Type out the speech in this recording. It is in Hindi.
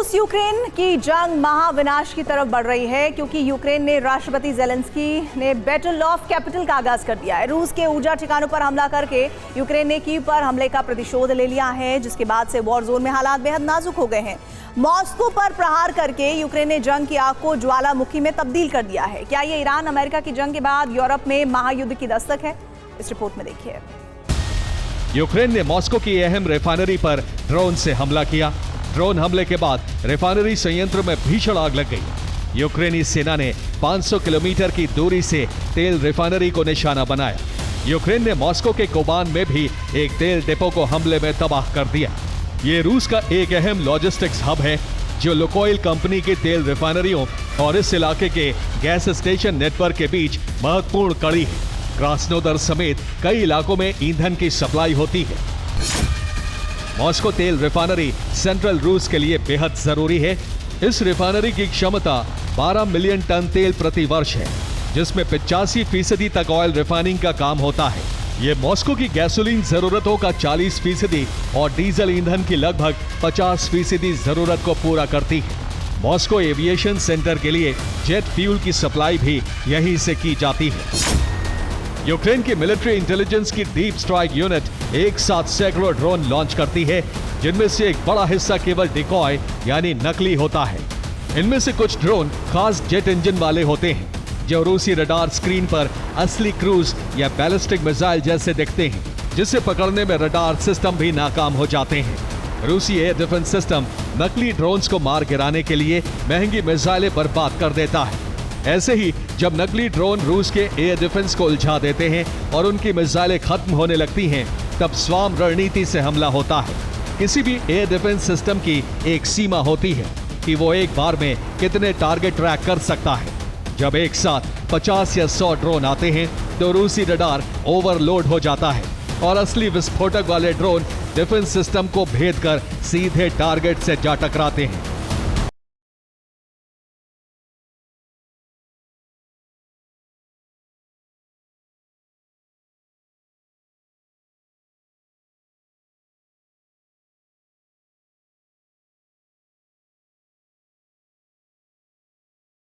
रूस यूक्रेन की जंग महाविनाश की तरफ बढ़ रही है क्योंकि यूक्रेन ने राष्ट्रपति ज़ेलेंस्की ने बैटल ऑफ कैपिटल का आगाज कर दिया है। रूस के ऊर्जा ठिकानों पर हमला करके यूक्रेन ने कीव पर हमले का प्रतिशोध ले लिया है, जिसके बाद से वॉर जोन में हालात बेहद नाजुक हो गए हैं। मॉस्को पर प्रहार करके यूक्रेन ने जंग की आग को ज्वालामुखी में तब्दील कर दिया है। क्या ये ईरान अमेरिका की जंग के बाद यूरोप में महायुद्ध की दस्तक है? इस रिपोर्ट में देखिए। यूक्रेन ने मॉस्को की अहम रिफाइनरी पर ड्रोन से हमला किया। ड्रोन हमले के बाद रिफाइनरी संयंत्र में भीषण आग लग गई। यूक्रेनी सेना ने 500 किलोमीटर की दूरी से तेल रिफाइनरी को निशाना बनाया। यूक्रेन ने मॉस्को के कोबान में भी एक तेल डिपो को हमले में तबाह कर दिया। ये रूस का एक अहम लॉजिस्टिक्स हब है जो लुकोइल कंपनी की तेल रिफाइनरियों और इस इलाके के गैस स्टेशन नेटवर्क के बीच महत्वपूर्ण कड़ी है। क्रास्नोदर समेत कई इलाकों में ईंधन की सप्लाई होती है। मॉस्को तेल रिफाइनरी सेंट्रल रूस के लिए बेहद जरूरी है। इस रिफाइनरी की क्षमता 12 मिलियन टन तेल प्रति वर्ष है, जिसमें 85% तक ऑयल रिफाइनिंग का काम होता है। ये मॉस्को की गैसोलीन जरूरतों का 40% और डीजल ईंधन की लगभग 50% जरूरत को पूरा करती है। मॉस्को एविएशन सेंटर के लिए जेट फ्यूल की सप्लाई भी यहीं से की जाती है। यूक्रेन की मिलिट्री इंटेलिजेंस की डीप स्ट्राइक यूनिट एक साथ सैकड़ों ड्रोन लॉन्च करती है, जिनमें से एक बड़ा हिस्सा केवल डिकॉय यानी नकली होता है। इनमें से कुछ ड्रोन खास जेट इंजन वाले होते हैं, जो रूसी रडार स्क्रीन पर असली क्रूज या बैलिस्टिक मिसाइल जैसे दिखते हैं, जिसे पकड़ने में रडार सिस्टम भी नाकाम हो जाते हैं। रूसी एयर डिफेंस सिस्टम नकली ड्रोन्स को मार गिराने के लिए महंगी मिसाइलें बर्बाद कर देता है। ऐसे ही जब नकली ड्रोन रूस के एयर डिफेंस को उलझा देते हैं और उनकी मिसाइलें खत्म होने लगती हैं, तब स्वार्म रणनीति से हमला होता है। किसी भी एयर डिफेंस सिस्टम की एक सीमा होती है कि वो एक बार में कितने टारगेट ट्रैक कर सकता है। जब एक साथ 50 या 100 ड्रोन आते हैं तो रूसी रडार ओवरलोड हो जाता है और असली विस्फोटक वाले ड्रोन डिफेंस सिस्टम को भेद कर सीधे टारगेट से जा टकराते हैं।